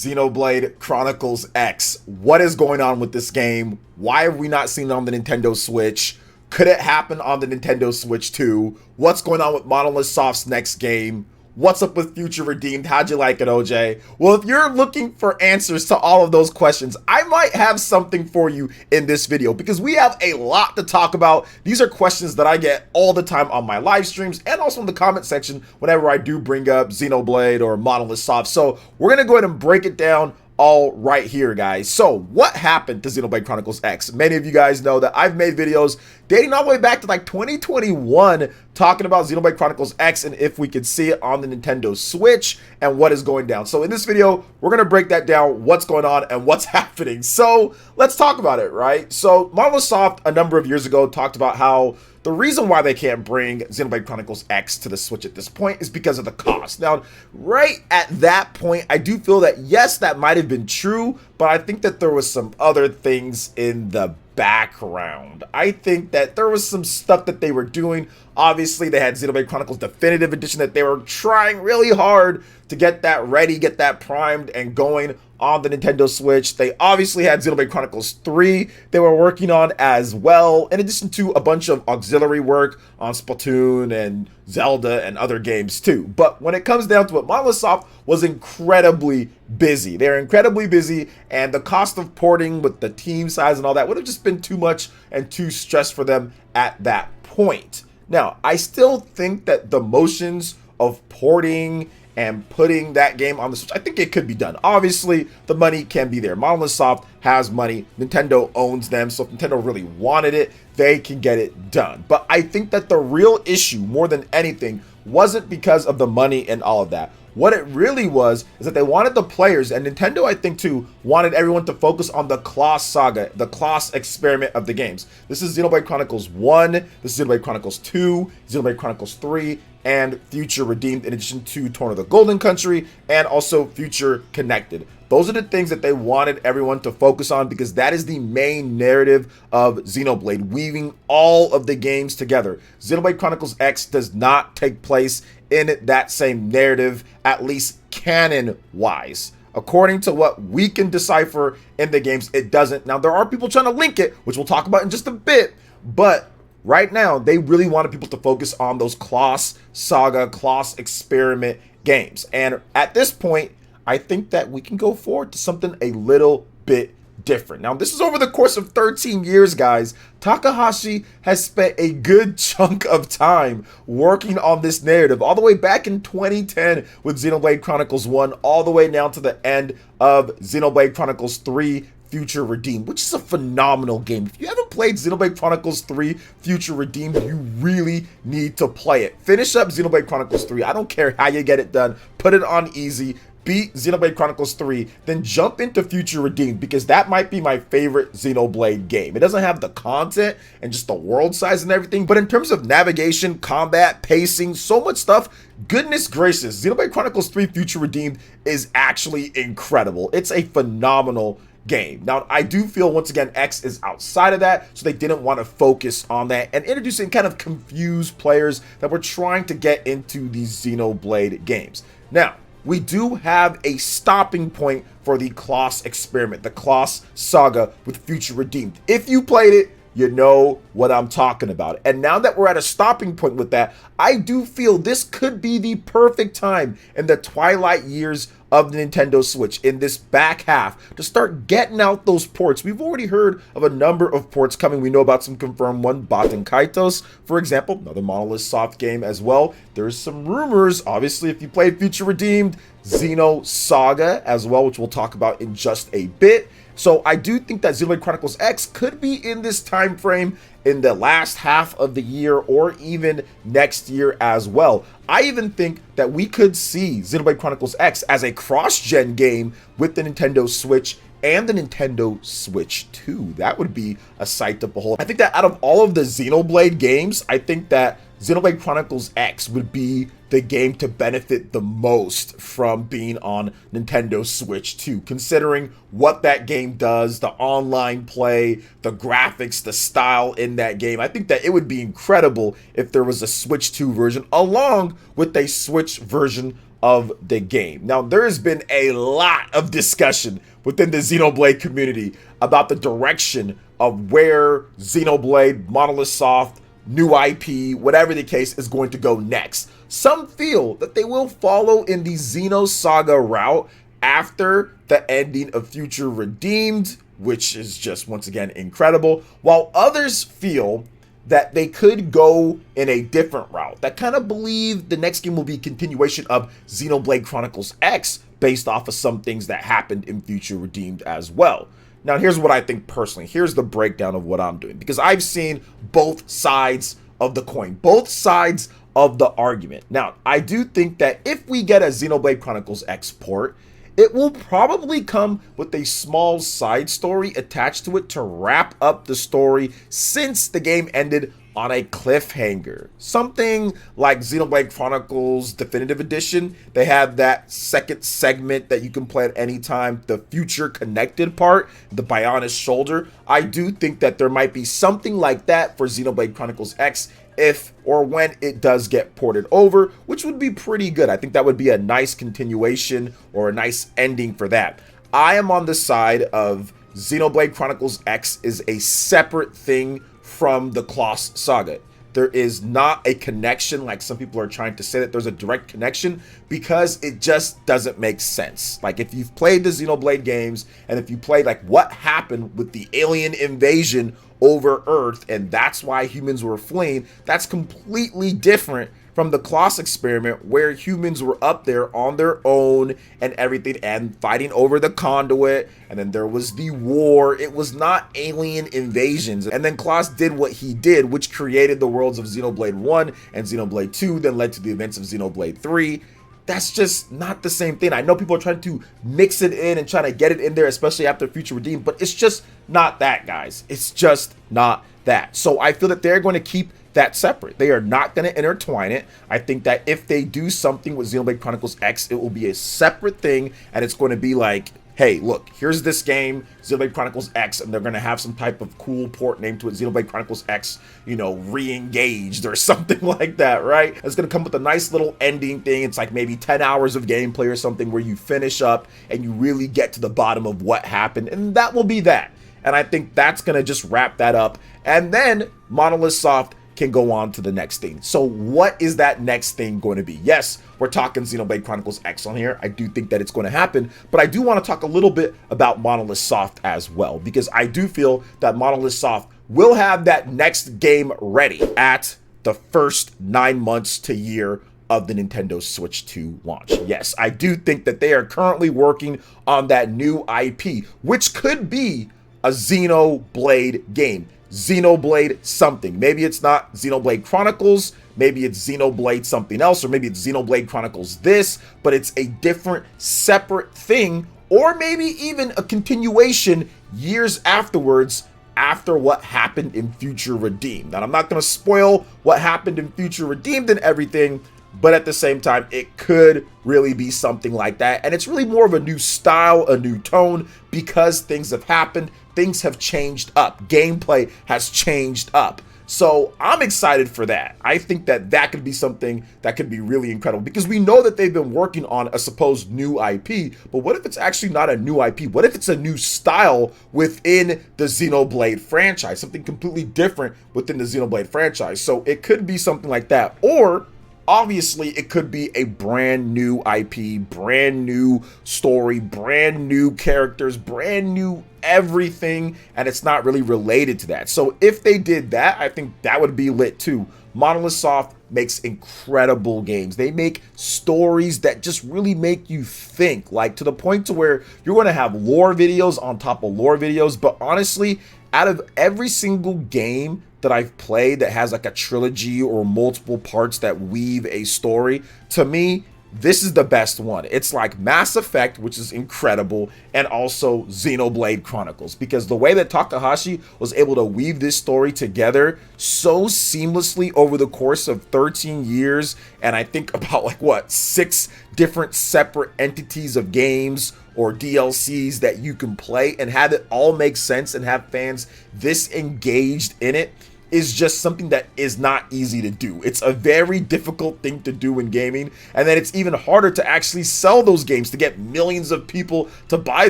Xenoblade Chronicles X. What is going on with this game? Why have we not seen it on the Nintendo Switch? Could it happen on the Nintendo Switch too? What's going on with Monolith Soft's next game? What's up with Future Redeemed? How'd you like it, OJ? Well, if you're looking for answers to all of those questions, I might have something for you in this video because we have a lot to talk about. These are questions that I get all the time on my live streams and also in the comment section whenever I do bring up Xenoblade or Monolith Soft. So we're going to go ahead and break it down all right here, guys. So what happened to Xenoblade Chronicles X? Many of you guys know that I've made videos dating all the way back to like 2021 talking about Xenoblade Chronicles X and if we could see it on the Nintendo Switch and what is going down. So in this video, we're going to break that down, what's going on and what's happening. So let's talk about it, right? So Monolith Soft a number of years ago talked about how the reason why they can't bring Xenoblade Chronicles X to the Switch at this point is because of the cost. Now, right at that point, I do feel that, yes, that might have been true, but I think that there was some other things in the background. I think that there was some stuff that they were doing. Obviously, they had Xenoblade Chronicles Definitive Edition that they were trying really hard to get that ready, get that primed and going on the Nintendo Switch. They obviously had Xenoblade Chronicles 3 they were working on as well, in addition to a bunch of auxiliary work on Splatoon and Zelda and other games too. But when it comes down to it, Monolith Soft was incredibly busy. They're incredibly busy, and the cost of porting with the team size and all that would have just been too much and too stressed for them at that point. Now, I still think that the motions of porting and putting that game on the Switch, I think it could be done. Obviously, the money can be there. Monolith Soft has money. Nintendo owns them, so if Nintendo really wanted it, they can get it done. But I think that the real issue, more than anything, wasn't because of the money and all of that. What it really was is that they wanted the players, and Nintendo, I think too, wanted everyone to focus on the Kloss saga, the Kloss experiment of the games. This is Xenoblade Chronicles 1, this is Xenoblade Chronicles 2, Xenoblade Chronicles 3, and Future Redeemed, in addition to Torn of the Golden Country, and also Future Connected. Those are the things that they wanted everyone to focus on because that is the main narrative of Xenoblade, weaving all of the games together. Xenoblade Chronicles X does not take place in that same narrative, at least canon-wise. According to what we can decipher in the games, it doesn't. Now, there are people trying to link it, which we'll talk about in just a bit, but right now, they really wanted people to focus on those Kloss saga, Kloss experiment games. And at this point, I think that we can go forward to something a little bit different. Now, this is over the course of 13 years, guys. Takahashi has spent a good chunk of time working on this narrative, all the way back in 2010 with Xenoblade Chronicles 1, all the way now to the end of Xenoblade Chronicles 3, Future Redeemed, which is a phenomenal game. If you haven't played Xenoblade Chronicles 3 Future Redeemed, you really need to play it. Finish up Xenoblade Chronicles 3. I don't care how you get it done. Put it on easy. Beat Xenoblade Chronicles 3, then jump into Future Redeemed because that might be my favorite Xenoblade game. It doesn't have the content and just the world size and everything, but in terms of navigation, combat, pacing, so much stuff, goodness gracious, Xenoblade Chronicles 3 Future Redeemed is actually incredible. It's a phenomenal game. Now, I do feel, once again, X is outside of that, so they didn't want to focus on that and introduce and kind of confuse players that were trying to get into these Xenoblade games. Now, we do have a stopping point for the Kloss experiment, the Kloss saga with Future Redeemed. If you played it, you know what I'm talking about. And now that we're at a stopping point with that, I do feel this could be the perfect time in the twilight years of the Nintendo Switch, in this back half, to start getting out those ports. We've already heard of a number of ports coming. We know about some confirmed one, Baten Kaitos, for example, another Monolith Soft game as well. There's some rumors, obviously, if you played Future Redeemed, Xeno Saga as well, which we'll talk about in just a bit. So I do think that Xenoblade Chronicles X could be in this time frame in the last half of the year or even next year as well. I even think that we could see Xenoblade Chronicles X as a cross-gen game with the Nintendo Switch and the Nintendo Switch 2. That would be a sight to behold. I think that out of all of the Xenoblade games, I think that Xenoblade Chronicles X would be the game to benefit the most from being on Nintendo Switch 2, considering what that game does, the online play, the graphics, the style in that game. I think that it would be incredible if there was a Switch 2 version along with a Switch version of the game. Now, there has been a lot of discussion within the Xenoblade community about the direction of where Xenoblade, Monolith Soft, new IP, whatever the case, is going to go next. Some feel that they will follow in the Xenosaga route after the ending of Future Redeemed, which is just, once again, incredible, while others feel that they could go in a different route, that kind of believe the next game will be a continuation of Xenoblade Chronicles X based off of some things that happened in Future Redeemed as well. Now, here's what I think personally. Here's the breakdown of what I'm doing, because I've seen both sides of the coin, both sides of the argument. Now, I do think that if we get a Xenoblade Chronicles X port, it will probably come with a small side story attached to it to wrap up the story, since the game ended on a cliffhanger. Something like Xenoblade Chronicles Definitive Edition, they have that second segment that you can play at any time, the future connected part, the Bionis shoulder. I do think that there might be something like that for Xenoblade Chronicles X if or when it does get ported over, which would be pretty good. I think that would be a nice continuation or a nice ending for that. I am on the side of Xenoblade Chronicles X is a separate thing from the Kloss Saga. There is not a connection like some people are trying to say that there's a direct connection, because it just doesn't make sense. Like, if you've played the Xenoblade games and if you played like what happened with the alien invasion over Earth, and that's why humans were fleeing, that's completely different from the Kloss experiment, where humans were up there on their own and everything and fighting over the conduit, and then there was the war. It was not alien invasions. And then Kloss did what he did, which created the worlds of Xenoblade 1 and Xenoblade 2, then led to the events of Xenoblade 3. That's just not the same thing. I know people are trying to mix it in and trying to get it in there, especially after Future Redeemed, but it's just not that, guys. It's just not that. So I feel that they're going to keep that separate. They are not going to intertwine it. I think that if they do something with Xenoblade Chronicles X, it will be a separate thing, and it's going to be like, hey, look, here's this game, Xenoblade Chronicles X, and they're going to have some type of cool port name to it, Xenoblade Chronicles X, you know, re-engaged or something like that, right? It's going to come with a nice little ending thing. It's like maybe 10 hours of gameplay or something, where you finish up and you really get to the bottom of what happened, and that will be that. And I think that's going to just wrap that up, and then Monolith Soft can go on to the next thing. So what is that next thing going to be? Yes, we're talking Xenoblade Chronicles X on here. I do think that it's going to happen, but I do want to talk a little bit about Monolith Soft as well, because I do feel that Monolith Soft will have that next game ready at the first 9 months to year of the Nintendo Switch 2 launch. Yes, I do think that they are currently working on that new IP, which could be a Xenoblade game. Xenoblade something. Maybe it's not Xenoblade Chronicles, maybe it's Xenoblade something else, or maybe it's Xenoblade Chronicles this, but it's a different, separate thing, or maybe even a continuation years afterwards, after what happened in Future Redeemed. Now, I'm not going to spoil what happened in Future Redeemed and everything, but at the same time, it could really be something like that. And it's really more of a new style, a new tone, because things have happened, things have changed up, gameplay has changed up. So I'm excited for that. I think that that could be something that could be really incredible, because we know that they've been working on a supposed new IP, but what if it's actually not a new IP? What if it's a new style within the Xenoblade franchise, something completely different within the Xenoblade franchise? So it could be something like that, or obviously it could be a brand new IP, brand new story, brand new characters, brand new everything, and it's not really related to that. So if they did that, I think that would be lit too. Monolith Soft makes incredible games. They make stories that just really make you think, like to the point to where you're going to have lore videos on top of lore videos. But honestly, out of every single game that I've played that has like a trilogy or multiple parts that weave a story, to me, this is the best one. It's like Mass Effect, which is incredible, and also Xenoblade Chronicles, because the way that Takahashi was able to weave this story together so seamlessly over the course of 13 years, and I think about like what, 6 different separate entities of games or DLCs that you can play, and have it all make sense and have fans this engaged in it, is just something that is not easy to do. It's a very difficult thing to do in gaming, and then it's even harder to actually sell those games, to get millions of people to buy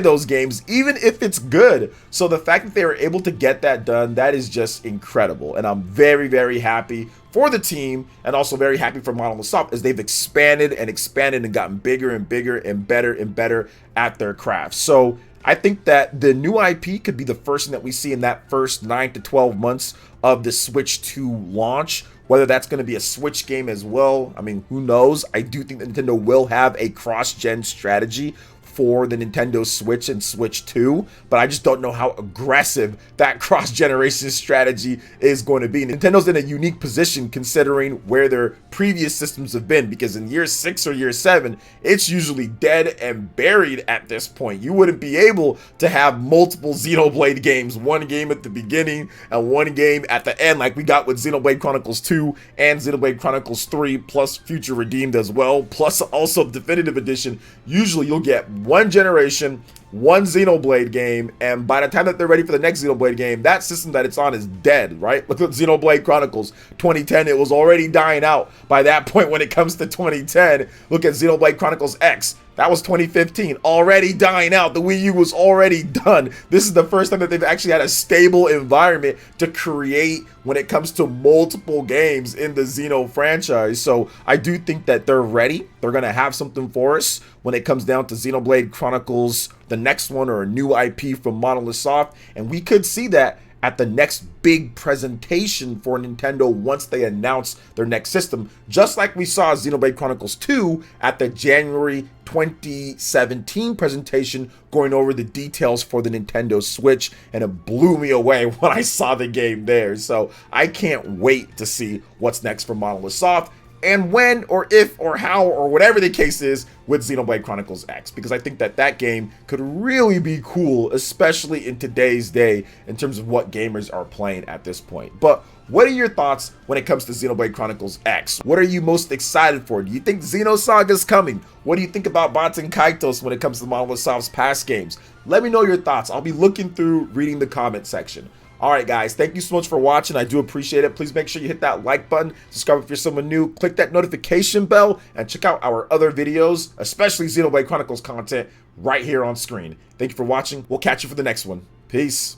those games, even if it's good. So the fact that they were able to get that done, that is just incredible, and I'm very, very happy for the team, and also very happy for Monolith Soft as they've expanded and gotten bigger and bigger and better at their craft. So I think that the new IP could be the first thing that we see in that first 9 to 12 months of the Switch 2 launch. Whether that's going to be a Switch game as well, I mean, who knows? I do think that Nintendo will have a cross-gen strategy for the Nintendo Switch and Switch 2, but I just don't know how aggressive that cross-generation strategy is going to be. Nintendo's in a unique position considering where their previous systems have been, because in year 6 or year 7, it's usually dead and buried at this point. You wouldn't be able to have multiple Xenoblade games, one game at the beginning and one game at the end, like we got with Xenoblade Chronicles 2 and Xenoblade Chronicles 3, plus Future Redeemed as well, plus also Definitive Edition. Usually you'll get one generation, one Xenoblade game, and by the time that they're ready for the next Xenoblade game, that system that it's on is dead, right? Look at Xenoblade Chronicles 2010, it was already dying out by that point when it comes to 2010. Look at Xenoblade Chronicles X. That was 2015, already dying out. The Wii U was already done. This is the first time that they've actually had a stable environment to create when it comes to multiple games in the Xeno franchise. So I do think that they're ready. They're going to have something for us when it comes down to Xenoblade Chronicles, the next one, or a new IP from Monolith Soft. And we could see that at the next big presentation for Nintendo once they announce their next system, just like we saw Xenoblade Chronicles 2 at the January 2017 presentation, going over the details for the Nintendo Switch, and it blew me away when I saw the game there. So I can't wait to see what's next for Monolith Soft, and when or if or how or whatever the case is with Xenoblade Chronicles X, because I think that that game could really be cool, especially in today's day in terms of what gamers are playing at this point. But what are your thoughts when it comes to Xenoblade Chronicles X? What are you most excited for? Do you think Xenosaga's coming? What do you think about Baten Kaitos when it comes to Monolith Soft's past games? Let me know your thoughts. I'll be looking through, reading the comment section. Alright guys, thank you so much for watching. I do appreciate it. Please make sure you hit that like button, subscribe if you're someone new, click that notification bell, and check out our other videos, especially Xenoblade Chronicles content, right here on screen. Thank you for watching. We'll catch you for the next one. Peace.